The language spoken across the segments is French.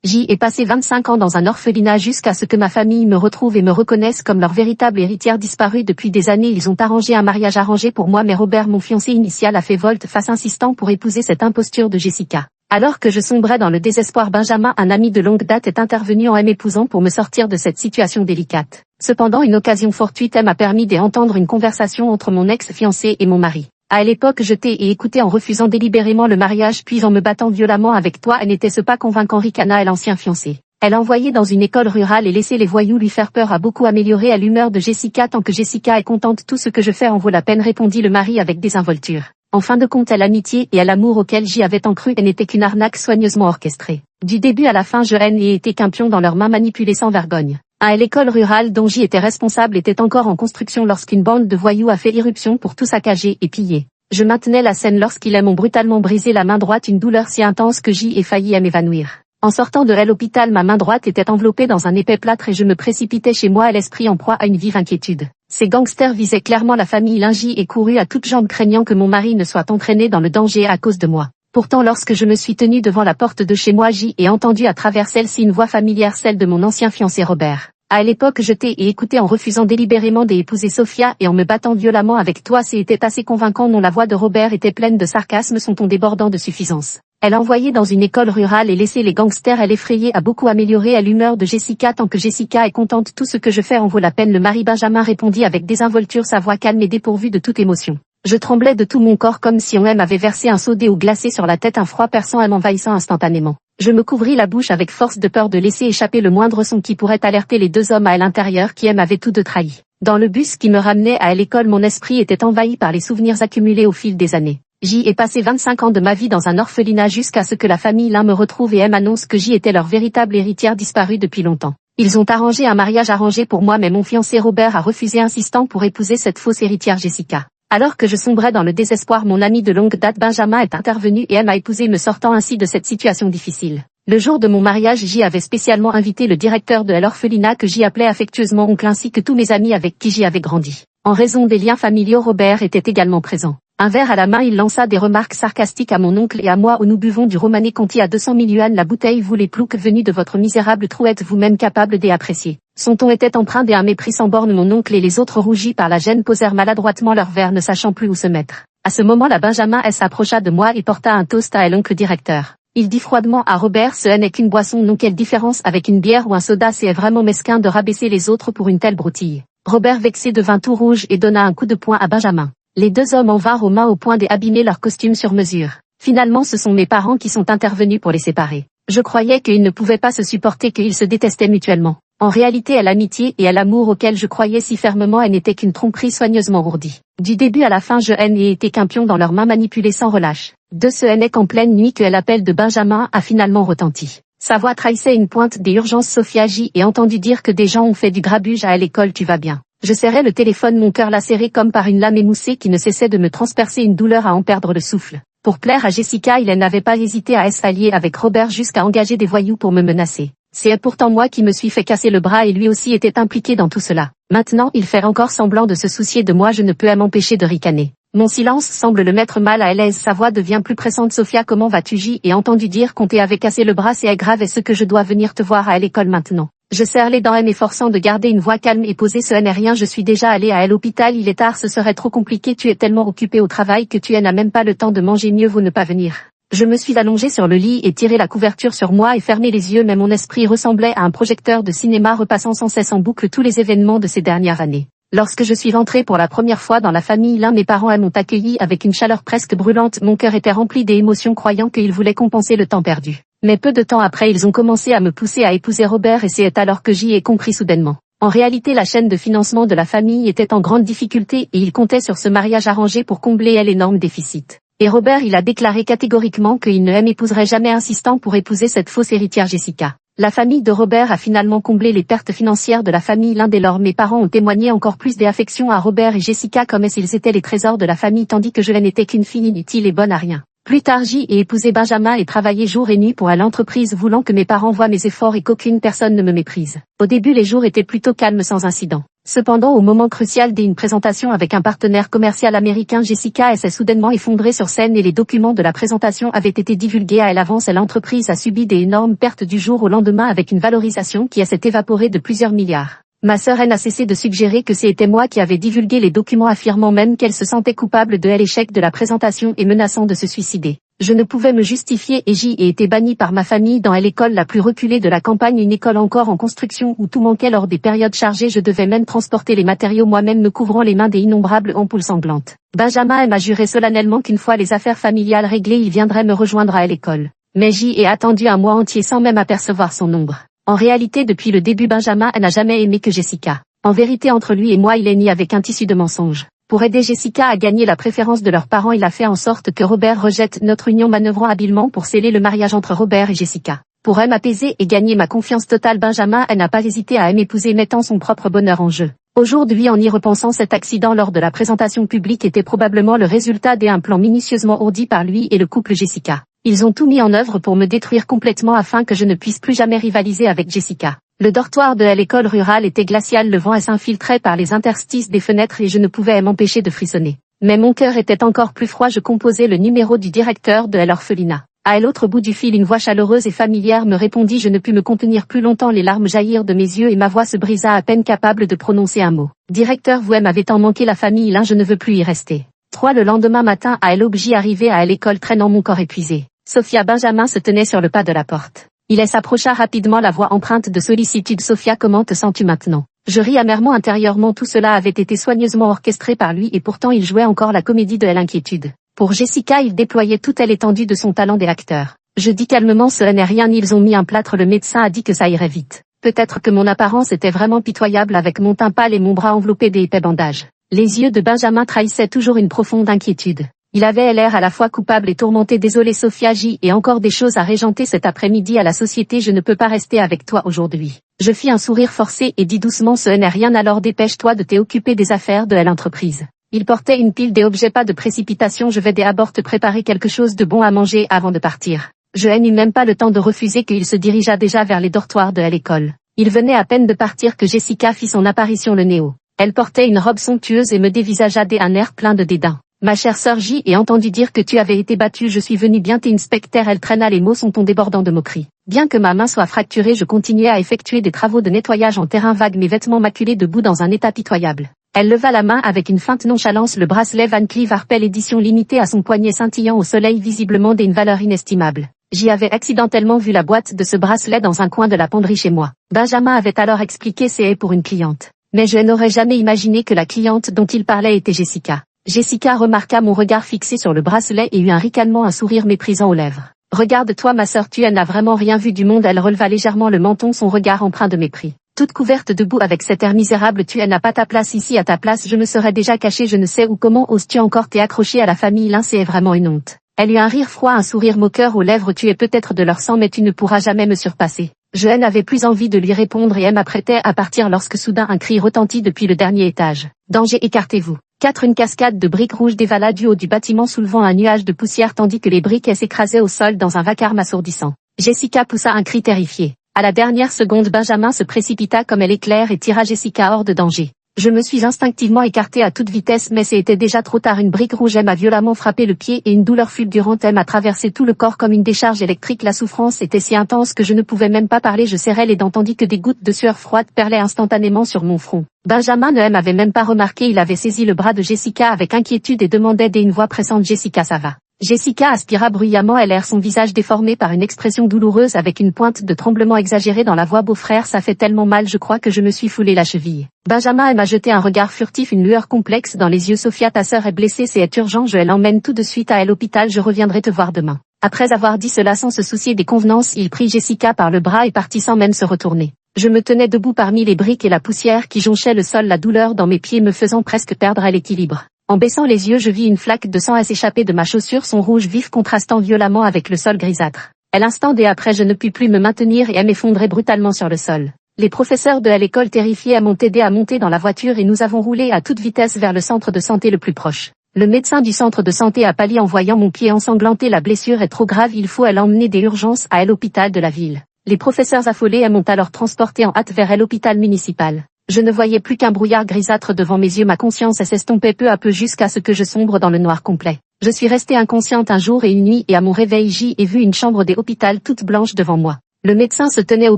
J'y ai passé 25 ans dans un orphelinat jusqu'à ce que ma famille me retrouve et me reconnaisse comme leur véritable héritière disparue depuis des années. Ils ont arrangé un mariage arrangé pour moi, mais Robert, mon fiancé initial, a fait volte-face insistant pour épouser cette imposture de Jessica. Alors que je sombrais dans le désespoir, Benjamin, un ami de longue date, est intervenu en m'épousant pour me sortir de cette situation délicate. Cependant, une occasion fortuite m'a permis d'entendre une conversation entre mon ex-fiancé et mon mari. À l'époque, je t'ai écouté en refusant délibérément le mariage puis en me battant violemment avec toi. N'était-ce pas convaincant? Ricana l'ancien fiancé. Elle envoyé dans une école rurale et laisser les voyous lui faire peur a beaucoup amélioré à l'humeur de Jessica. Tant que Jessica est contente, tout ce que je fais en vaut la peine, répondit le mari avec désinvolture. En fin de compte, à l'amitié et à l'amour auquel j'y avais tant cru, elle n'était qu'une arnaque soigneusement orchestrée. Du début à la fin, je n'ai été qu'un pion dans leurs mains manipulé sans vergogne. L'école rurale dont j'y étais responsable était encore en construction lorsqu'une bande de voyous a fait irruption pour tout saccager et piller. Je maintenais la scène lorsqu'ils m'ont brutalement brisé la main droite, une douleur si intense que j'y ai failli à m'évanouir. En sortant de l'hôpital, ma main droite était enveloppée dans un épais plâtre et je me précipitais chez moi, l'esprit en proie à une vive inquiétude. Ces gangsters visaient clairement la famille Lingy et courut à toutes jambes, craignant que mon mari ne soit entraîné dans le danger à cause de moi. Pourtant, lorsque je me suis tenue devant la porte de chez moi, j'y ai entendu à travers celle-ci une voix familière, celle de mon ancien fiancé Robert. À l'époque, je t'ai écouté en refusant délibérément d'épouser Sophia et en me battant violemment avec toi. C'était assez convaincant, non? La voix de Robert était pleine de sarcasme, son ton débordant de suffisance. Elle envoyait dans une école rurale et laissait les gangsters. Elle effrayée a beaucoup amélioré à l'humeur de Jessica. Tant que Jessica est contente, tout ce que je fais en vaut la peine. Le mari Benjamin répondit avec désinvolture, sa voix calme et dépourvue de toute émotion. Je tremblais de tout mon corps comme si on m'avait versé un seau d'eau glacée sur la tête, un froid perçant m'envahissant instantanément. Je me couvris la bouche avec force de peur de laisser échapper le moindre son qui pourrait alerter les deux hommes à l'intérieur qui m'avaient tous deux trahi. Dans le bus qui me ramenait à l'école, mon esprit était envahi par les souvenirs accumulés au fil des années. J'y ai passé 25 ans de ma vie dans un orphelinat jusqu'à ce que la famille me retrouve et m'annonce que j'y étais leur véritable héritière disparue depuis longtemps. Ils ont arrangé un mariage arrangé pour moi, mais mon fiancé Robert a refusé, insistant pour épouser cette fausse héritière Jessica. Alors que je sombrais dans le désespoir, mon ami de longue date Benjamin est intervenu et m'a épousé, me sortant ainsi de cette situation difficile. Le jour de mon mariage, j'y avais spécialement invité le directeur de l'orphelinat que j'y appelais affectueusement oncle, ainsi que tous mes amis avec qui j'y avais grandi. En raison des liens familiaux, Robert était également présent. Un verre à la main, il lança des remarques sarcastiques à mon oncle et à moi. Où nous buvons du romanée conti à 200 000 yuan la bouteille, vous les ploucs venus de votre misérable trou, êtes vous-même capable d'apprécier. Son ton était empreint d'un mépris sans borne. Mon oncle et les autres, rougis par la gêne, posèrent maladroitement leur verre, ne sachant plus où se mettre. À ce moment-là, Benjamin s'approcha de moi et porta un toast à l'oncle directeur. Il dit froidement à Robert, ce n'est qu'une boisson, non? Quelle différence avec une bière ou un soda? C'est vraiment mesquin de rabaisser les autres pour une telle broutille. Robert, vexé, devint tout rouge et donna un coup de poing à Benjamin. Les deux hommes en vinrent aux mains au point d'abîmer leurs costumes sur mesure. Finalement, ce sont mes parents qui sont intervenus pour les séparer. Je croyais qu'ils ne pouvaient pas se supporter, qu'ils se détestaient mutuellement. En réalité, à l'amitié et à l'amour auquel je croyais si fermement, elle n'était qu'une tromperie soigneusement ourdie. Du début à la fin, je n'ai été qu'un pion dans leurs mains manipulées sans relâche. De ce n'est qu'en pleine nuit que l'appel de Benjamin a finalement retenti. Sa voix trahissait une pointe des urgences. Sophia, j'y ai entendu dire que des gens ont fait du grabuge à l'école, tu vas bien? Je serrais le téléphone, mon cœur lacéré comme par une lame émoussée qui ne cessait de me transpercer, une douleur à en perdre le souffle. Pour plaire à Jessica, il n'avait pas hésité à s'allier avec Robert jusqu'à engager des voyous pour me menacer. C'est pourtant moi qui me suis fait casser le bras et lui aussi était impliqué dans tout cela. Maintenant, il fait encore semblant de se soucier de moi, je ne peux m'empêcher de ricaner. Mon silence semble le mettre mal à l'aise, sa voix devient plus pressante. Sophia, comment vas-tu? J'y ai entendu dire qu'on t'avait cassé le bras, c'est grave, est-ce que je dois venir te voir à l'école maintenant? Je serre les dents m'efforçant de garder une voix calme et posée, ce n'est rien, je suis déjà allé à l'hôpital, il est tard, ce serait trop compliqué, tu es tellement occupé au travail que tu n'as même pas le temps de manger, mieux vaut ne pas venir. Je me suis allongé sur le lit et tiré la couverture sur moi et fermé les yeux, mais mon esprit ressemblait à un projecteur de cinéma repassant sans cesse en boucle tous les événements de ces dernières années. Lorsque je suis rentré pour la première fois dans la famille, mes parents m'ont accueilli avec une chaleur presque brûlante, mon cœur était rempli d'émotions croyant qu'ils voulaient compenser le temps perdu. Mais peu de temps après, ils ont commencé à me pousser à épouser Robert et c'est alors que j'y ai compris soudainement. En réalité, la chaîne de financement de la famille était en grande difficulté et ils comptaient sur ce mariage arrangé pour combler l'énorme déficit. Et Robert, il a déclaré catégoriquement qu'il ne m'épouserait jamais, insistant pour épouser cette fausse héritière Jessica. La famille de Robert a finalement comblé les pertes financières de la famille. L'un dès lors, mes parents ont témoigné encore plus d'affection à Robert et Jessica comme s'ils étaient les trésors de la famille, tandis que je n'étais qu'une fille inutile et bonne à rien. Plus tard, j'y ai épousé Benjamin et travaillé jour et nuit pour l'entreprise, voulant que mes parents voient mes efforts et qu'aucune personne ne me méprise. Au début, les jours étaient plutôt calmes sans incident. Cependant au moment crucial d'une présentation avec un partenaire commercial américain, Jessica s'est soudainement effondrée sur scène et les documents de la présentation avaient été divulgués à l'avance et l'entreprise a subi des énormes pertes du jour au lendemain avec une valorisation qui s'est évaporée de plusieurs milliards. Ma sœur n'a cessé de suggérer que c'était moi qui avais divulgué les documents, affirmant même qu'elle se sentait coupable de l'échec de la présentation et menaçant de se suicider. Je ne pouvais me justifier et j'y ai été banni par ma famille dans l'école la plus reculée de la campagne, une école encore en construction où tout manquait lors des périodes chargées. Je devais même transporter les matériaux moi-même, me couvrant les mains des innombrables ampoules sanglantes. Benjamin m'a juré solennellement qu'une fois les affaires familiales réglées, il viendrait me rejoindre à l'école. Mais j'y ai attendu un mois entier sans même apercevoir son ombre. En réalité, depuis le début, Benjamin n'a jamais aimé que Jessica. En vérité, entre lui et moi, il est né avec un tissu de mensonges. Pour aider Jessica à gagner la préférence de leurs parents, il a fait en sorte que Robert rejette notre union, manœuvrant habilement pour sceller le mariage entre Robert et Jessica. Pour m'apaiser et gagner ma confiance totale, Benjamin n'a pas hésité à m'épouser, mettant son propre bonheur en jeu. Aujourd'hui, en y repensant, cet accident lors de la présentation publique était probablement le résultat d'un plan minutieusement ourdi par lui et le couple Jessica. Ils ont tout mis en œuvre pour me détruire complètement afin que je ne puisse plus jamais rivaliser avec Jessica. Le dortoir de l'école rurale était glacial, le vent s'infiltrait par les interstices des fenêtres et je ne pouvais m'empêcher de frissonner. Mais mon cœur était encore plus froid, je composais le numéro du directeur de l'orphelinat. À l'autre bout du fil, une voix chaleureuse et familière me répondit. Je ne pus me contenir plus longtemps, les larmes jaillirent de mes yeux et ma voix se brisa à peine capable de prononcer un mot. Directeur, vous m'avez tant manqué, la famille, là, je ne veux plus y rester. 3. Le lendemain matin, à l'objet arrivé à l'école traînant mon corps épuisé. Sophia. Benjamin se tenait sur le pas de la porte. Il s'approcha rapidement, la voix empreinte de sollicitude. Sophia, comment te sens-tu maintenant? Je ris amèrement intérieurement, tout cela avait été soigneusement orchestré par lui et pourtant il jouait encore la comédie de l'inquiétude. Pour Jessica, il déployait toute l'étendue de son talent d'acteur. Je dis calmement, ce n'est rien, ils ont mis un plâtre, le médecin a dit que ça irait vite. Peut-être que mon apparence était vraiment pitoyable avec mon teint pâle et mon bras enveloppé d'épais bandages. Les yeux de Benjamin trahissaient toujours une profonde inquiétude. Il avait l'air à la fois coupable et tourmenté. Désolé Sophia, j'y ai encore des choses à régenter cet après-midi à la société, je ne peux pas rester avec toi aujourd'hui. Je fis un sourire forcé et dis doucement, ce n'est rien, alors dépêche-toi de t'occuper des affaires de l'entreprise. Il portait une pile d'objets, pas de précipitation, je vais d'abord te préparer quelque chose de bon à manger avant de partir. Je n'eus même pas le temps de refuser qu'il se dirigea déjà vers les dortoirs de l'école. Il venait à peine de partir que Jessica fit son apparition, le nez haut. Elle portait une robe somptueuse et me dévisagea d'un air plein de dédain. Ma chère sœur, j'y ai entendu dire que tu avais été battue, je suis venue bien t'inspecter. Elle traîna les mots, son ton débordant de moquerie. Bien que ma main soit fracturée, je continuais à effectuer des travaux de nettoyage en terrain vague, mes vêtements maculés debout dans un état pitoyable. Elle leva la main avec une feinte nonchalance, le bracelet Van Cleef Arpels édition limitée à son poignet scintillant au soleil, visiblement d'une valeur inestimable. J'y avais accidentellement vu la boîte de ce bracelet dans un coin de la penderie chez moi. Benjamin avait alors expliqué c'est pour une cliente. Mais je n'aurais jamais imaginé que la cliente dont il parlait était Jessica. Jessica remarqua mon regard fixé sur le bracelet et eut un ricanement, un sourire méprisant aux lèvres. Regarde-toi ma sœur, tu n'as vraiment rien vu du monde. Elle releva légèrement le menton, son regard empreint de mépris. Toute couverte debout avec cet air misérable, tu n'as pas ta place ici, à ta place je me serais déjà caché je ne sais où. Comment oses-tu encore t'es accroché à la famille, l'un c'est vraiment une honte. Elle eut un rire froid, un sourire moqueur aux lèvres, tu es peut-être de leur sang mais tu ne pourras jamais me surpasser. Je n'avais plus envie de lui répondre et m'apprêtais à partir lorsque soudain un cri retentit depuis le dernier étage. Danger, écartez-vous. 4. Une cascade de briques rouges dévala du haut du bâtiment soulevant un nuage de poussière tandis que les briques s'écrasaient au sol dans un vacarme assourdissant. Jessica poussa un cri terrifié. À la dernière seconde, Benjamin se précipita comme l'éclair et tira Jessica hors de danger. Je me suis instinctivement écarté à toute vitesse mais c'était déjà trop tard. Une brique rouge m'a violemment frappé le pied et une douleur fulgurante m'a traversé tout le corps comme une décharge électrique. La souffrance était si intense que je ne pouvais même pas parler. Je serrais les dents tandis que des gouttes de sueur froide perlaient instantanément sur mon front. Benjamin ne m'avait même pas remarqué, il avait saisi le bras de Jessica avec inquiétude et demandait d'une voix pressante, Jessica, ça va? Jessica aspira bruyamment, elle son visage déformé par une expression douloureuse avec une pointe de tremblement exagérée dans la voix. Beau-frère, ça fait tellement mal, je crois que je me suis foulé la cheville. Benjamin m'a jeté un regard furtif, une lueur complexe dans les yeux. Sophia, ta sœur est blessée, c'est urgent, je l'emmène tout de suite à l'hôpital, je reviendrai te voir demain. Après avoir dit cela sans se soucier des convenances, il prit Jessica par le bras et partit sans même se retourner. Je me tenais debout parmi les briques et la poussière qui jonchait le sol, la douleur dans mes pieds me faisant presque perdre l'équilibre. En baissant les yeux, je vis une flaque de sang s'échapper de ma chaussure, son rouge vif contrastant violemment avec le sol grisâtre. À l'instant d'après, je ne pus plus me maintenir et m'effondrer brutalement sur le sol. Les professeurs de l'école terrifiés m'ont aidé à monter dans la voiture et nous avons roulé à toute vitesse vers le centre de santé le plus proche. Le médecin du centre de santé a pâli en voyant mon pied ensanglanté. La blessure est trop grave, il faut l'emmener d'urgence à l'hôpital de la ville. Les professeurs affolés m'ont alors transporté en hâte vers l'hôpital municipal. Je ne voyais plus qu'un brouillard grisâtre devant mes yeux, ma conscience s'estompait peu à peu jusqu'à ce que je sombre dans le noir complet. Je suis restée inconsciente un jour et une nuit et à mon réveil j'y ai vu une chambre d'hôpital toute blanche devant moi. Le médecin se tenait au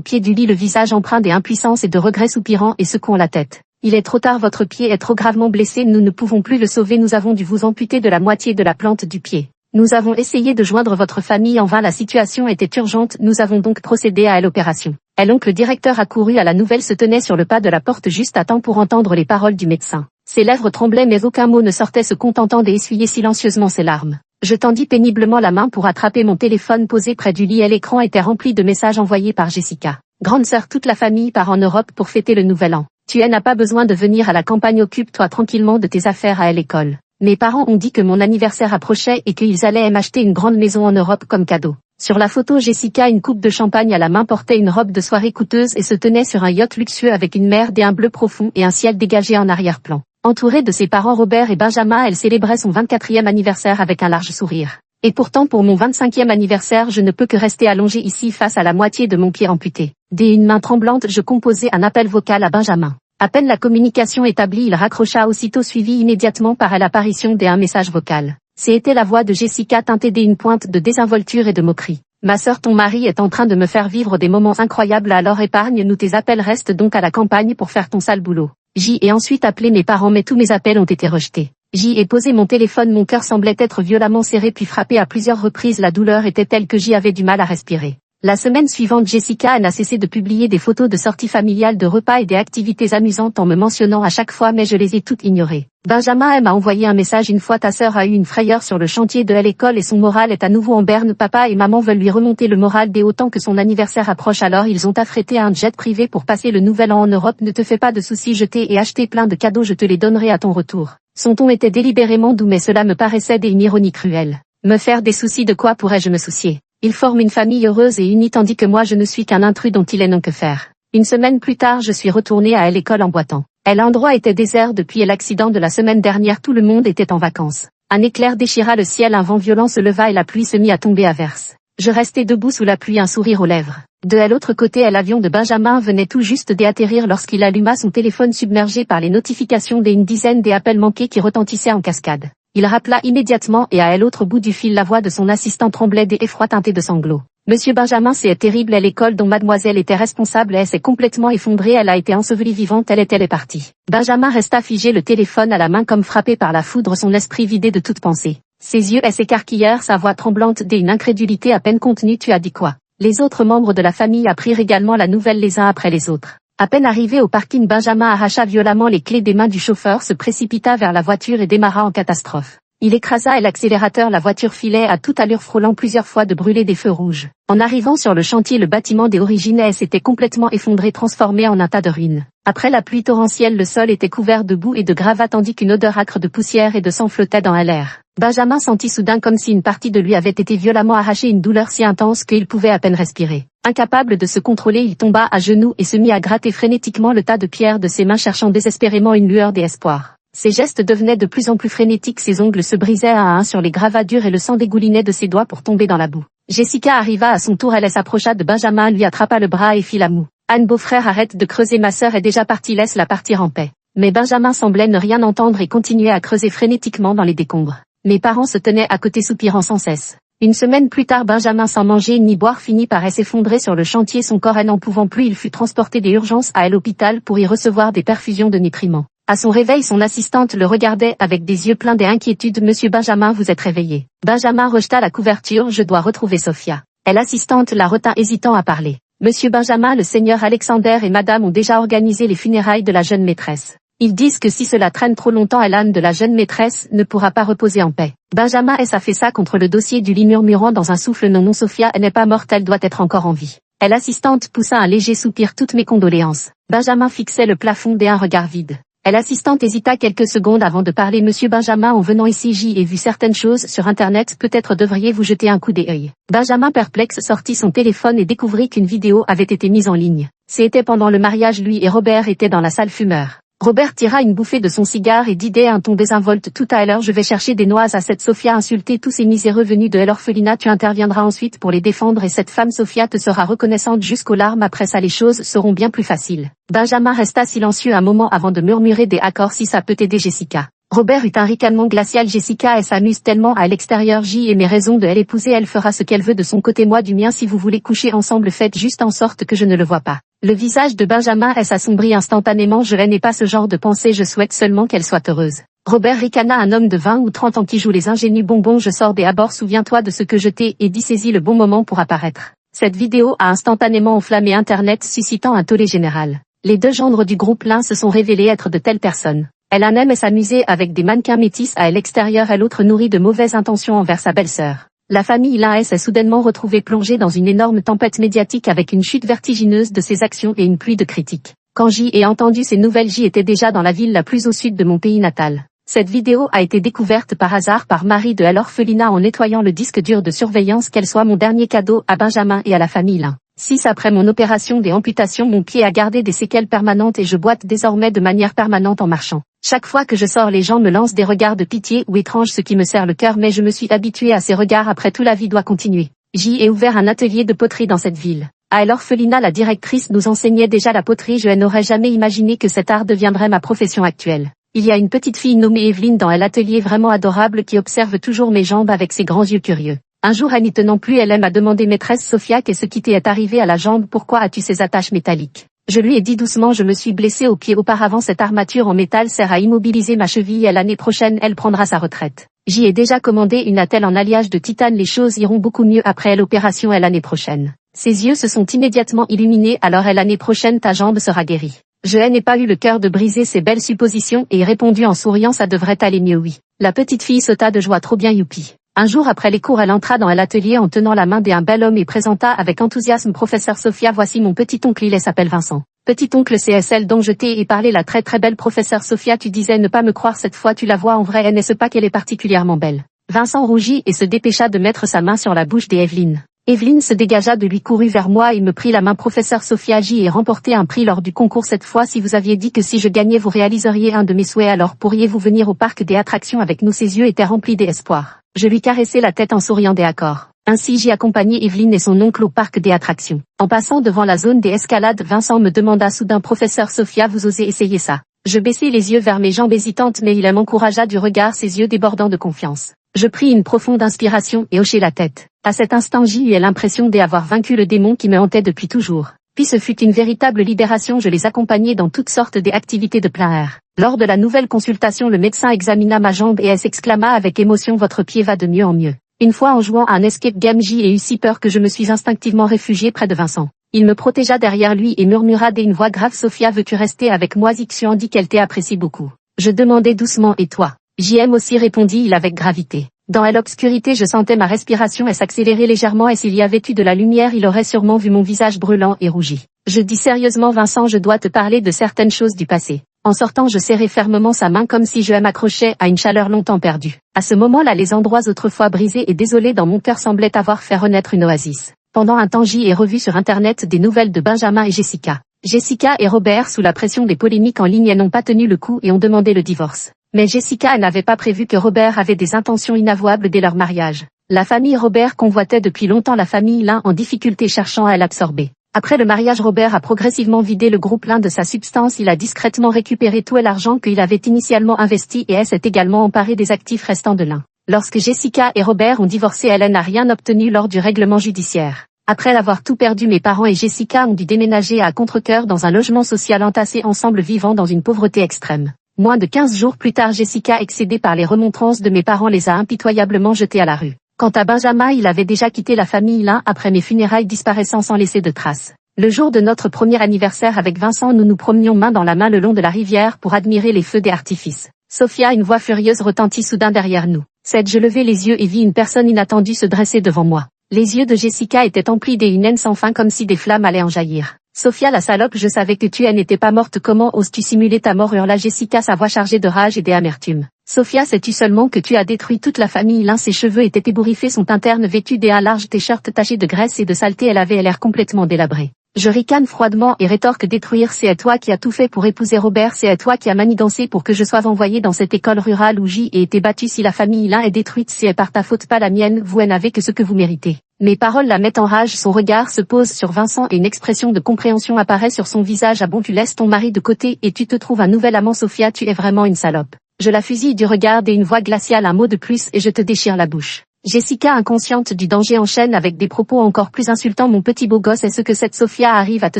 pied du lit, le visage empreint d'impuissance et de regret, soupirant et secouant la tête. Il est trop tard, votre pied est trop gravement blessé, nous ne pouvons plus le sauver, nous avons dû vous amputer de la moitié de la plante du pied. Nous avons essayé de joindre votre famille en vain, la situation était urgente, nous avons donc procédé à l'opération. Et l'oncle directeur accouru à la nouvelle se tenait sur le pas de la porte juste à temps pour entendre les paroles du médecin. Ses lèvres tremblaient mais aucun mot ne sortait, se contentant d'essuyer silencieusement ses larmes. Je tendis péniblement la main pour attraper mon téléphone posé près du lit et l'écran était rempli de messages envoyés par Jessica. Grande sœur, toute la famille part en Europe pour fêter le nouvel an. Tu n'as pas besoin de venir à la campagne, occupe-toi tranquillement de tes affaires à l'école. Mes parents ont dit que mon anniversaire approchait et qu'ils allaient m'acheter une grande maison en Europe comme cadeau. Sur la photo, Jessica, une coupe de champagne à la main, portait une robe de soirée coûteuse et se tenait sur un yacht luxueux avec une mer et un bleu profond et un ciel dégagé en arrière-plan. Entourée de ses parents Robert et Benjamin, elle célébrait son 24e anniversaire avec un large sourire. Et pourtant pour mon 25e anniversaire je ne peux que rester allongée ici face à la moitié de mon pied amputé. D'une main tremblante je composai un appel vocal à Benjamin. À peine la communication établie, il raccrocha aussitôt, suivi immédiatement par l'apparition d'un message vocal. C'était la voix de Jessica teintée d'une pointe de désinvolture et de moquerie. Ma sœur, ton mari est en train de me faire vivre des moments incroyables, alors épargne-nous tes appels, reste donc à la campagne pour faire ton sale boulot. J'y ai ensuite appelé mes parents mais tous mes appels ont été rejetés. J'y ai posé mon téléphone, mon cœur semblait être violemment serré puis frappé à plusieurs reprises, la douleur était telle que j'y avais du mal à respirer. La semaine suivante, Jessica n'a cessé de publier des photos de sorties familiales, de repas et des activités amusantes en me mentionnant à chaque fois mais je les ai toutes ignorées. Benjamin m'a envoyé un message une fois, ta sœur a eu une frayeur sur le chantier de l'école et son moral est à nouveau en berne, papa et maman veulent lui remonter le moral dès autant que son anniversaire approche, alors ils ont affrété un jet privé pour passer le nouvel an en Europe, ne te fais pas de soucis, je t'ai et acheté plein de cadeaux, je te les donnerai à ton retour. Son ton était délibérément doux mais cela me paraissait d'une ironie cruelle. Me faire des soucis, de quoi pourrais-je me soucier? Ils forment une famille heureuse et unie tandis que moi je ne suis qu'un intrus dont il est non que faire. Une semaine plus tard je suis retournée à l'école en boitant. L'endroit était désert depuis l'accident de la semaine dernière, tout le monde était en vacances. Un éclair déchira le ciel, un vent violent se leva et la pluie se mit à tomber à verse. Je restais debout sous la pluie, un sourire aux lèvres. De l'autre côté, l'avion de Benjamin venait tout juste d'atterrir lorsqu'il alluma son téléphone submergé par les notifications d'une dizaine d'appels manqués qui retentissaient en cascade. Il rappela immédiatement et à l'autre bout du fil la voix de son assistant tremblait d'effroi teinté de sanglots. Monsieur Benjamin, c'est terrible, l'école dont mademoiselle était responsable s'est complètement effondrée, elle a été ensevelie vivante, elle est partie. Benjamin resta figé, le téléphone à la main comme frappé par la foudre, son esprit vidé de toute pensée. Ses yeux s'écarquillèrent, sa voix tremblante d'une incrédulité à peine contenue, tu as dit quoi? Les autres membres de la famille apprirent également la nouvelle les uns après les autres. À peine arrivé au parking, Benjamin arracha violemment les clés des mains du chauffeur, se précipita vers la voiture et démarra en catastrophe. Il écrasa l'accélérateur, la voiture filait à toute allure, frôlant plusieurs fois de brûler des feux rouges. En arrivant sur le chantier, le bâtiment des origines s'était complètement effondré, transformé en un tas de ruines. Après la pluie torrentielle, le sol était couvert de boue et de gravats tandis qu'une odeur âcre de poussière et de sang flottait dans l'air. Benjamin sentit soudain comme si une partie de lui avait été violemment arrachée, une douleur si intense qu'il pouvait à peine respirer. Incapable de se contrôler, il tomba à genoux et se mit à gratter frénétiquement le tas de pierres de ses mains, cherchant désespérément une lueur d'espoir. Ses gestes devenaient de plus en plus frénétiques, ses ongles se brisaient un à un sur les gravats durs et le sang dégoulinait de ses doigts pour tomber dans la boue. Jessica arriva à son tour, elle s'approcha de Benjamin, lui attrapa le bras et fit la moue. Anne, beau-frère, arrête de creuser, ma sœur est déjà partie, laisse-la partir en paix. Mais Benjamin semblait ne rien entendre et continuait à creuser frénétiquement dans les décombres. Mes parents se tenaient à côté soupirant sans cesse. Une semaine plus tard, Benjamin, sans manger ni boire, finit par s'effondrer sur le chantier, son corps n'en pouvant plus, il fut transporté d'urgence à l'hôpital pour y recevoir des perfusions de nutriments. À son réveil, son assistante le regardait avec des yeux pleins d'inquiétude. Monsieur Benjamin, vous êtes réveillé. Benjamin rejeta la couverture, je dois retrouver Sophia. L'assistante la retint, hésitant à parler. Monsieur Benjamin, le seigneur Alexander et madame ont déjà organisé les funérailles de la jeune maîtresse. Ils disent que si cela traîne trop longtemps, Anne de la jeune maîtresse ne pourra pas reposer en paix. Benjamin s'affaissa contre le dossier du lit, murmurant dans un souffle, non, Sophia n'est pas morte, elle doit être encore en vie. L'assistante poussa un léger soupir, toutes mes condoléances. Benjamin fixait le plafond d'un regard vide. L'assistante hésita quelques secondes avant de parler. Monsieur Benjamin, en venant ici, j'y ai vu certaines choses sur internet, peut-être devriez-vous jeter un coup d'œil. Benjamin, perplexe, sortit son téléphone et découvrit qu'une vidéo avait été mise en ligne. C'était pendant le mariage, lui et Robert étaient dans la salle fumeur. Robert tira une bouffée de son cigare et dit d'un ton désinvolte tout à l'heure je vais chercher des noises à cette Sophia insulter tous ces miséreux venus de l'orphelinat tu interviendras ensuite pour les défendre et cette femme Sophia te sera reconnaissante jusqu'aux larmes après ça les choses seront bien plus faciles. Benjamin resta silencieux un moment avant de murmurer des accords si ça peut t'aider Jessica. Robert eut un ricanement glacial Jessica elle s'amuse tellement à l'extérieur j'y ai mes raisons de elle épouser elle fera ce qu'elle veut de son côté moi du mien si vous voulez coucher ensemble faites juste en sorte que je ne le vois pas. Le visage de Benjamin s'assombrit instantanément je n'ai pas ce genre de pensée je souhaite seulement qu'elle soit heureuse. Robert ricana un homme de 20 ou 30 ans qui joue les ingénus bonbons je sors des abords souviens-toi de ce que je t'ai et dit saisis le bon moment pour apparaître. Cette vidéo a instantanément enflammé internet suscitant un tollé général. Les deux gendres du groupe l'un se sont révélés être de telles personnes. Elle en aime s'amuser avec des mannequins métis à l'extérieur et l'autre nourrie de mauvaises intentions envers sa belle-sœur. La famille l'un s'est soudainement retrouvée plongée dans une énorme tempête médiatique avec une chute vertigineuse de ses actions et une pluie de critiques. Quand j'y ai entendu ces nouvelles j'y étais déjà dans la ville la plus au sud de mon pays natal. Cette vidéo a été découverte par hasard par Marie de l'orphelinat en nettoyant le disque dur de surveillance qu'elle soit mon dernier cadeau à Benjamin et à la famille l'un. 6 après mon opération des amputations mon pied a gardé des séquelles permanentes et je boite désormais de manière permanente en marchant. Chaque fois que je sors les gens me lancent des regards de pitié ou étranges ce qui me serre le cœur mais je me suis habituée à ces regards après tout la vie doit continuer. J'y ai ouvert un atelier de poterie dans cette ville. À l'orphelinat la directrice nous enseignait déjà la poterie je n'aurais jamais imaginé que cet art deviendrait ma profession actuelle. Il y a une petite fille nommée Evelyne dans l'atelier vraiment adorable qui observe toujours mes jambes avec ses grands yeux curieux. Un jour elle n'y tenant plus elle m'a demandé maîtresse Sophia qu'est-ce qui t'est arrivé à la jambe pourquoi as-tu ces attaches métalliques. Je lui ai dit doucement je me suis blessée au pied auparavant cette armature en métal sert à immobiliser ma cheville et l'année prochaine elle prendra sa retraite. J'y ai déjà commandé une attelle en alliage de titane les choses iront beaucoup mieux après l'opération et l'année prochaine. Ses yeux se sont immédiatement illuminés alors et l'année prochaine ta jambe sera guérie. Je n'ai pas eu le cœur de briser ces belles suppositions et répondu en souriant ça devrait aller mieux oui. La petite fille sauta de joie trop bien youpi. Un jour après les cours elle entra dans l'atelier en tenant la main d'un bel homme et présenta avec enthousiasme professeur Sophia voici mon petit oncle il s'appelle Vincent. Petit oncle CSL dont je t'ai parlé la très belle professeur Sophia tu disais ne pas me croire cette fois tu la vois en vrai et n'est-ce pas qu'elle est particulièrement belle. Vincent rougit et se dépêcha de mettre sa main sur la bouche d'Evelyne. Evelyne se dégagea de lui courut vers moi et me prit la main professeur Sophia j'y ai remporté un prix lors du concours cette fois si vous aviez dit que si je gagnais vous réaliseriez un de mes souhaits alors pourriez-vous venir au parc des attractions avec nous ses yeux étaient remplis d'espoir. Je lui caressai la tête en souriant des accords. Ainsi j'y accompagnai Evelyne et son oncle au parc des attractions. En passant devant la zone des escalades Vincent me demanda soudain professeur Sophia vous osez essayer ça. Je baissai les yeux vers mes jambes hésitantes mais il m'encouragea du regard ses yeux débordant de confiance. Je pris une profonde inspiration et hochai la tête. À cet instant j'y eus l'impression d'avoir vaincu le démon qui me hantait depuis toujours. Puis ce fut une véritable libération je les accompagnai dans toutes sortes d'activités de plein air. Lors de la nouvelle consultation le médecin examina ma jambe et s'exclama avec émotion votre pied va de mieux en mieux. Une fois en jouant à un escape game j'y ai eu si peur que je me suis instinctivement réfugiée près de Vincent. Il me protégea derrière lui et murmura d'une voix grave Sophia veux-tu rester avec moi Xian dit qu'elle t'apprécie beaucoup. Je demandai doucement et toi? JM aussi répondit-il avec gravité. Dans l'obscurité je sentais ma respiration s'accélérer légèrement et s'il y avait eu de la lumière il aurait sûrement vu mon visage brûlant et rougi. Je dis sérieusement Vincent je dois te parler de certaines choses du passé. En sortant je serrai fermement sa main comme si je m'accrochais à une chaleur longtemps perdue. À ce moment-là les endroits autrefois brisés et désolés dans mon cœur semblaient avoir fait renaître une oasis. Pendant un temps j'y ai revu sur internet des nouvelles de Benjamin et Jessica. Jessica et Robert sous la pression des polémiques en ligne n'ont pas tenu le coup et ont demandé le divorce. Mais Jessica n'avait pas prévu que Robert avait des intentions inavouables dès leur mariage. La famille Robert convoitait depuis longtemps la famille l'un en difficulté cherchant à l'absorber. Après le mariage Robert a progressivement vidé le groupe l'un de sa substance il a discrètement récupéré tout l'argent qu'il avait initialement investi et s'est également emparé des actifs restants de l'un. Lorsque Jessica et Robert ont divorcé elle n'a rien obtenu lors du règlement judiciaire. Après avoir tout perdu mes parents et Jessica ont dû déménager à contre-cœur dans un logement social entassé ensemble vivant dans une pauvreté extrême. Moins de 15 jours plus tard Jessica excédée par les remontrances de mes parents les a impitoyablement jetés à la rue. Quant à Benjamin il avait déjà quitté la famille l'un après mes funérailles disparaissant sans laisser de traces. Le jour de notre premier anniversaire avec Vincent nous nous promenions main dans la main le long de la rivière pour admirer les feux d'artifice. Sophia une voix furieuse retentit soudain derrière nous. Je levai les yeux et vis une personne inattendue se dresser devant moi. Les yeux de Jessica étaient emplis d'une haine sans fin comme si des flammes allaient en jaillir. Sophia la salope je savais que tu n'étais pas morte comment oses-tu simuler ta mort hurla Jessica sa voix chargée de rage et d'amertume. Sophia sais-tu seulement que tu as détruit toute la famille l'un ses cheveux étaient ébouriffés son interne vêtu d'un large t-shirt taché de graisse et de saleté elle avait l'air complètement délabrée. Je ricane froidement et rétorque détruire, c'est à toi qui as tout fait pour épouser Robert, c'est à toi qui as manigancé pour que je sois envoyé dans cette école rurale où j'ai été battu. Si la famille l'un est détruite, c'est par ta faute pas la mienne, vous n'avez que ce que vous méritez. Mes paroles la mettent en rage, son regard se pose sur Vincent et une expression de compréhension apparaît sur son visage. Ah bon, tu laisses ton mari de côté et tu te trouves un nouvel amant? Sophia, tu es vraiment une salope. Je la fusille du regard et une voix glaciale, un mot de plus et je te déchire la bouche. Jessica, inconsciente du danger, enchaîne avec des propos encore plus insultants. Mon petit beau gosse, est-ce que cette Sophia arrive à te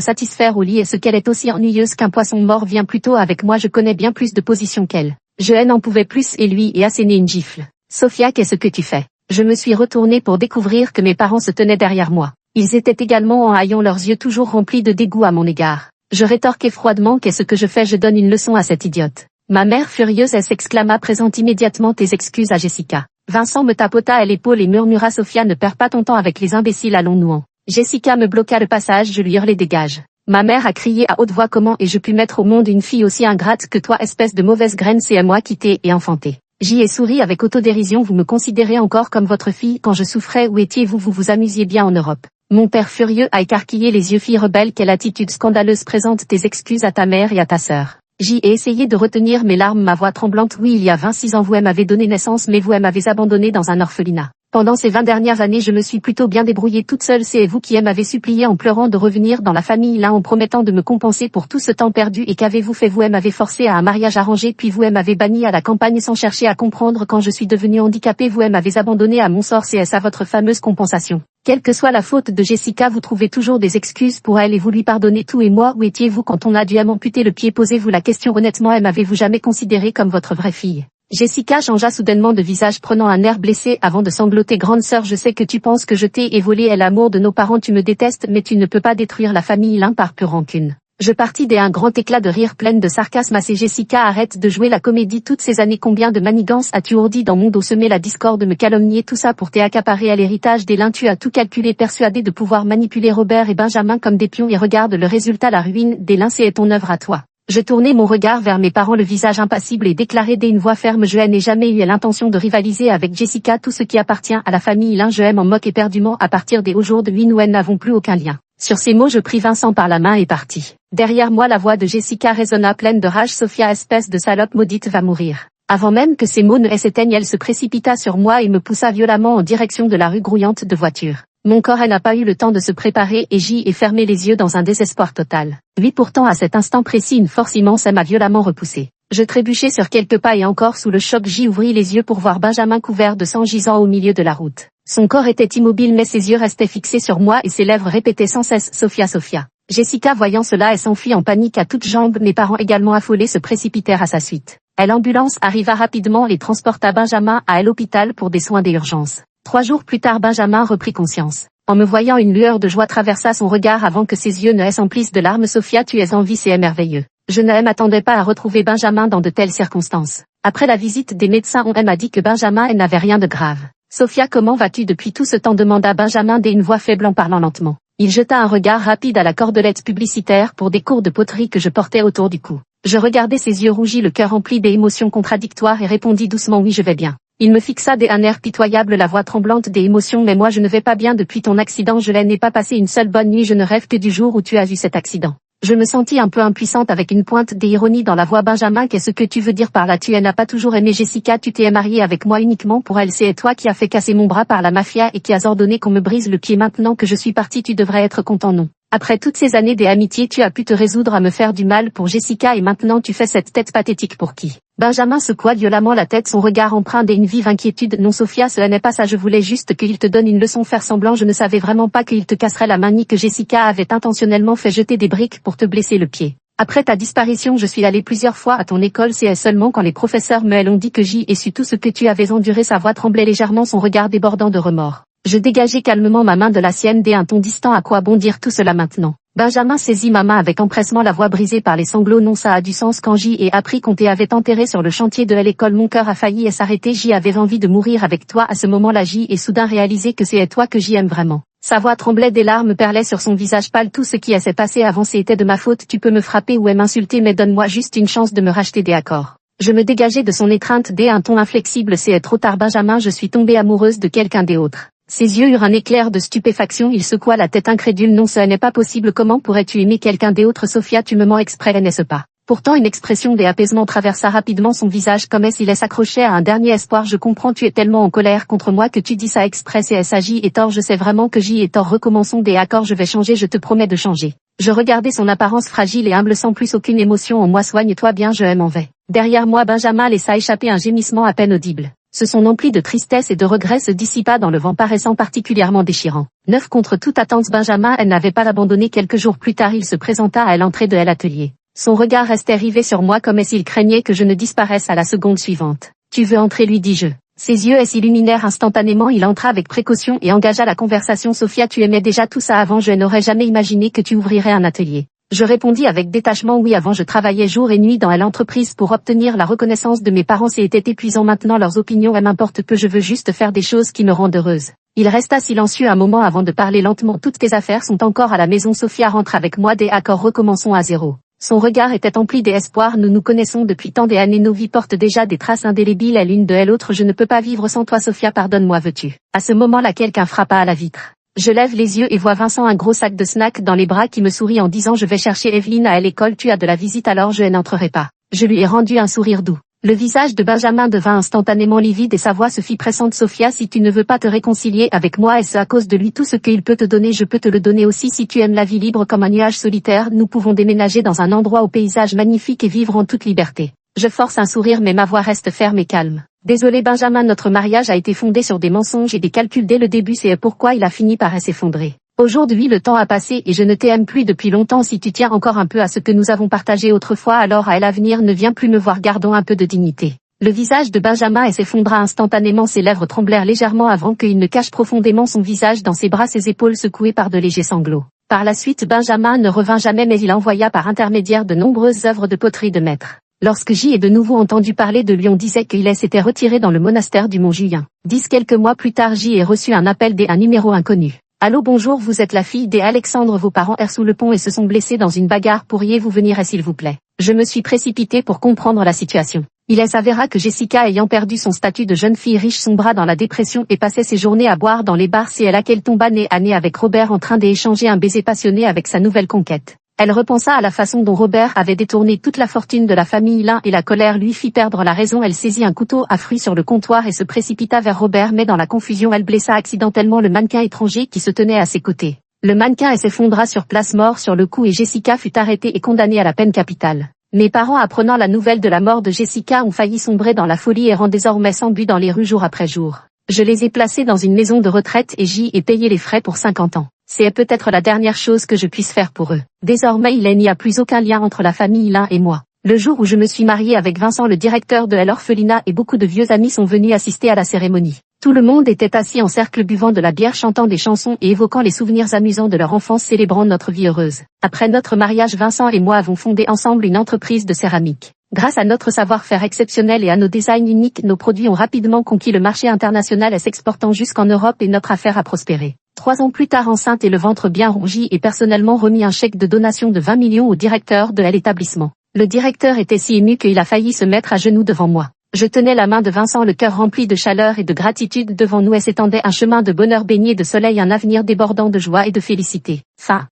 satisfaire au lit? Est-ce qu'elle est aussi ennuyeuse qu'un poisson mort? Viens plutôt avec moi, je connais bien plus de positions qu'elle. Je n'en pouvais plus et lui et asséné une gifle. Sophia, qu'est-ce que tu fais? Je me suis retournée pour découvrir que mes parents se tenaient derrière moi. Ils étaient également en haillant, leurs yeux toujours remplis de dégoût à mon égard. Je rétorquai froidement, qu'est-ce que je fais? Je donne une leçon à cette idiote. Ma mère furieuse, elle s'exclama, présente immédiatement tes excuses à Jessica. Vincent me tapota à l'épaule et murmura, Sophia, ne perds pas ton temps avec les imbéciles, allons-nous-en. Jessica me bloqua le passage, je lui hurlai, dégage. Ma mère a crié à haute voix, comment ai-je pu mettre au monde une fille aussi ingrate que toi, espèce de mauvaise graine? C'est à moi qui t'ai et enfanté. J'y ai souri avec autodérision, vous me considérez encore comme votre fille quand je souffrais, où étiez-vous? Vous vous amusiez bien en Europe. Mon père furieux a écarquillé les yeux, fille rebelle, quelle attitude scandaleuse, présente tes excuses à ta mère et à ta sœur. J'y ai essayé de retenir mes larmes, ma voix tremblante, oui, il y a 26 ans vous m'avez donné naissance mais vous m'avez abandonné dans un orphelinat. Pendant ces 20 dernières années je me suis plutôt bien débrouillée toute seule, c'est vous qui m'avez supplié en pleurant de revenir dans la famille là en promettant de me compenser pour tout ce temps perdu, et qu'avez-vous fait? Vous m'avez forcé à un mariage arrangé puis vous m'avez banni à la campagne sans chercher à comprendre. Quand je suis devenue handicapée vous m'avez abandonné à mon sort, c'est ça votre fameuse compensation. Quelle que soit la faute de Jessica, vous trouvez toujours des excuses pour elle et vous lui pardonnez tout. Et moi, où étiez-vous quand on a dû m'amputer le pied? Posez-vous la question honnêtement, m'avez-vous jamais considéré comme votre vraie fille? Jessica changea soudainement de visage, prenant un air blessé avant de sangloter. Grande sœur, je sais que tu penses que je t'ai volé est l'amour de nos parents, tu me détestes mais tu ne peux pas détruire la famille l'un par pure rancune. Je partis d'un grand éclat de rire pleine de sarcasme. Assez Jessica, arrête de jouer la comédie toutes ces années. Combien de manigances as-tu ourdi dans mon dos, semé la discorde, me calomnier, tout ça pour t'accaparer à l'héritage des Lin. Tu as tout calculé, persuadé de pouvoir manipuler Robert et Benjamin comme des pions, et regarde le résultat, la ruine des Lin, c'est ton œuvre à toi. Je tournai mon regard vers mes parents, le visage impassible, et déclarai d'une voix ferme, je n'ai jamais eu l'intention de rivaliser avec Jessica, tout ce qui appartient à la famille Lin je m'en moque éperdument. À partir d'aujourd'hui nous n'avons plus aucun lien. Sur ces mots je pris Vincent par la main et partis. Derrière moi la voix de Jessica résonna pleine de rage, Sophia, espèce de salope maudite, va mourir. Avant même que ces mots ne s'éteignent, elle se précipita sur moi et me poussa violemment en direction de la rue grouillante de voitures. Mon corps n'a pas eu le temps de se préparer et j'y ai fermé les yeux dans un désespoir total. Lui pourtant à cet instant précis une force immense m'a violemment repoussé. Je trébuchai sur quelques pas et encore sous le choc j'y ouvris les yeux pour voir Benjamin couvert de sang gisant au milieu de la route. Son corps était immobile mais ses yeux restaient fixés sur moi et ses lèvres répétaient sans cesse, Sophia, Sophia. Jessica voyant cela elle s'enfuit en panique à toutes jambes, mes parents également affolés se précipitèrent à sa suite. L'ambulance arriva rapidement et transporta Benjamin à l'hôpital pour des soins d'urgence. 3 jours plus tard Benjamin reprit conscience. En me voyant une lueur de joie traversa son regard avant que ses yeux ne s'emplissent de larmes. Sophia, tu es en vie, c'est merveilleux. Je ne m'attendais pas à retrouver Benjamin dans de telles circonstances. Après la visite des médecins on m'a dit que Benjamin n'avait rien de grave. Sophia, comment vas-tu depuis tout ce temps, demanda Benjamin d'une voix faible en parlant lentement. Il jeta un regard rapide à la cordelette publicitaire pour des cours de poterie que je portais autour du cou. Je regardais ses yeux rougis, le cœur rempli d'émotions contradictoires et répondis doucement, oui je vais bien. Il me fixa d'un air pitoyable, la voix tremblante des émotions, mais moi je ne vais pas bien depuis ton accident, je n'ai pas passé une seule bonne nuit, je ne rêve que du jour où tu as eu cet accident. Je me sentis un peu impuissante avec une pointe d'ironie dans la voix. Benjamin, qu'est-ce que tu veux dire par là? Tu n'as pas toujours aimé Jessica, tu t'es marié avec moi uniquement pour elle, c'est toi qui as fait casser mon bras par la mafia et qui as ordonné qu'on me brise le pied. Maintenant que je suis partie tu devrais être content, non? Après toutes ces années d'amitié tu as pu te résoudre à me faire du mal pour Jessica et maintenant tu fais cette tête pathétique pour qui? Benjamin secoua violemment la tête, son regard empreint d'une vive inquiétude. Non Sophia, ce n'est pas ça, je voulais juste qu'il te donne une leçon, faire semblant, je ne savais vraiment pas qu'il te casserait la main ni que Jessica avait intentionnellement fait jeter des briques pour te blesser le pied. Après ta disparition je suis allée plusieurs fois à ton école, c'est seulement quand les professeurs me l'ont dit que j'y ai su tout ce que tu avais enduré. Sa voix tremblait légèrement, son regard débordant de remords. Je dégageai calmement ma main de la sienne d'un ton distant. À quoi bon dire tout cela maintenant? Benjamin saisit ma main avec empressement, la voix brisée par les sanglots. Non, ça a du sens, quand j'y ai appris qu'on t'avait enterré sur le chantier de l'école, mon cœur a failli s'arrêter, j'y avais envie de mourir avec toi. À ce moment-là j'y ai soudain réalisé que c'est toi que j'y aime vraiment. Sa voix tremblait, des larmes perlaient sur son visage pâle. Tout ce qui s'est passé avant c'était de ma faute, tu peux me frapper ou m'insulter mais donne-moi juste une chance de me racheter des accords. Je me dégageai de son étreinte d'un ton inflexible. C'est trop tard Benjamin, je suis tombée amoureuse de quelqu'un d'autre. Ses yeux eurent un éclair de stupéfaction, il secoua la tête incrédule. Non, ce n'est pas possible, comment pourrais-tu aimer quelqu'un d'autre Sophia, tu me mens exprès, n'est-ce pas? Pourtant une expression d'apaisement traversa rapidement son visage comme s'il s'accrochait à un dernier espoir. Je comprends, tu es tellement en colère contre moi que tu dis ça exprès et s'agit et tort, je sais vraiment que j'y ai tort. Recommençons des accords, je vais changer, je te promets de changer. Je regardais son apparence fragile et humble sans plus aucune émotion en moi. Soigne-toi bien, je m'en vais. Derrière moi Benjamin laissa échapper un gémissement à peine audible. Ce son empli de tristesse et de regret se dissipa dans le vent paraissant particulièrement déchirant. Neuf contre toute attente Benjamin, elle n'avait pas abandonné. Quelques jours plus tard il se présenta à l'entrée de l'atelier. Son regard restait rivé sur moi comme s'il craignait que je ne disparaisse à la seconde suivante. Tu veux entrer, lui dis-je. Ses yeux s'illuminèrent instantanément, il entra avec précaution et engagea la conversation. Sophia, tu aimais déjà tout ça avant, je n'aurais jamais imaginé que tu ouvrirais un atelier. Je répondis avec détachement, oui, avant je travaillais jour et nuit dans l'entreprise pour obtenir la reconnaissance de mes parents, c'était épuisant. Maintenant leurs opinions, elles m'importent peu, je veux juste faire des choses qui me rendent heureuse. Il resta silencieux un moment avant de parler lentement. Toutes tes affaires sont encore à la maison, Sophia, rentre avec moi, des accords, recommençons à zéro. Son regard était empli d'espoir, nous nous connaissons depuis tant d'années, nos vies portent déjà des traces indélébiles à l'une de l'autre, je ne peux pas vivre sans toi Sophia, pardonne-moi, veux-tu? À ce moment-là quelqu'un frappa à la vitre. Je lève les yeux et vois Vincent, un gros sac de snacks dans les bras, qui me sourit en disant je vais chercher Evelyne à l'école, tu as de la visite alors je n'entrerai pas. Je lui ai rendu un sourire doux. Le visage de Benjamin devint instantanément livide et sa voix se fit pressante. Sophia, si tu ne veux pas te réconcilier avec moi, est-ce à cause de lui? Tout ce qu'il peut te donner, je peux te le donner aussi. Si tu aimes la vie libre comme un nuage solitaire, nous pouvons déménager dans un endroit au paysage magnifique et vivre en toute liberté. Je force un sourire mais ma voix reste ferme et calme. Désolé Benjamin, notre mariage a été fondé sur des mensonges et des calculs dès le début, c'est pourquoi il a fini par s'effondrer. Aujourd'hui le temps a passé et je ne t'aime plus depuis longtemps. Si tu tiens encore un peu à ce que nous avons partagé autrefois, alors à l'avenir ne viens plus me voir, gardons un peu de dignité. Le visage de Benjamin s'effondra instantanément, ses lèvres tremblèrent légèrement avant qu'il ne cache profondément son visage dans ses bras, ses épaules secouées par de légers sanglots. Par la suite Benjamin ne revint jamais, mais il envoya par intermédiaire de nombreuses œuvres de poterie de maître. Lorsque j'y ai de nouveau entendu parler de lui, on disait qu'il s'était retiré dans le monastère du Mont Julien. Quelques mois plus tard j'y ai reçu un appel d'un numéro inconnu. Allô, bonjour, vous êtes la fille d'Alexandre, vos parents errent sous le pont et se sont blessés dans une bagarre, pourriez-vous venir s'il vous plaît? Je me suis précipitée pour comprendre la situation. Il s'avéra que Jessica, ayant perdu son statut de jeune fille riche, sombra dans la dépression et passait ses journées à boire dans les bars. C'est à laquelle tomba nez à nez avec Robert, en train d'échanger un baiser passionné avec sa nouvelle conquête. Elle repensa à la façon dont Robert avait détourné toute la fortune de la famille Lin et la colère lui fit perdre la raison. Elle saisit un couteau à fruits sur le comptoir et se précipita vers Robert, mais dans la confusion elle blessa accidentellement le mannequin étranger qui se tenait à ses côtés. Le mannequin s'effondra sur place, mort sur le coup, et Jessica fut arrêtée et condamnée à la peine capitale. Mes parents, apprenant la nouvelle de la mort de Jessica, ont failli sombrer dans la folie et errant désormais sans but dans les rues jour après jour. Je les ai placés dans une maison de retraite et j'y ai payé les frais pour 50 ans. C'est peut-être la dernière chose que je puisse faire pour eux. Désormais il n'y a plus aucun lien entre la famille Lin et moi. Le jour où je me suis mariée avec Vincent, le directeur de l'orphelinat, et beaucoup de vieux amis sont venus assister à la cérémonie. Tout le monde était assis en cercle buvant de la bière, chantant des chansons et évoquant les souvenirs amusants de leur enfance, célébrant notre vie heureuse. Après notre mariage, Vincent et moi avons fondé ensemble une entreprise de céramique. Grâce à notre savoir-faire exceptionnel et à nos designs uniques, nos produits ont rapidement conquis le marché international et s'exportant jusqu'en Europe, et notre affaire a prospéré. 3 ans plus tard, enceinte et le ventre bien rongi, et personnellement remis un chèque de donation de 20 millions au directeur de l'établissement. Le directeur était si ému qu'il a failli se mettre à genoux devant moi. Je tenais la main de Vincent, le cœur rempli de chaleur et de gratitude. Devant nous s'étendait un chemin de bonheur baigné de soleil, un avenir débordant de joie et de félicité. Fin.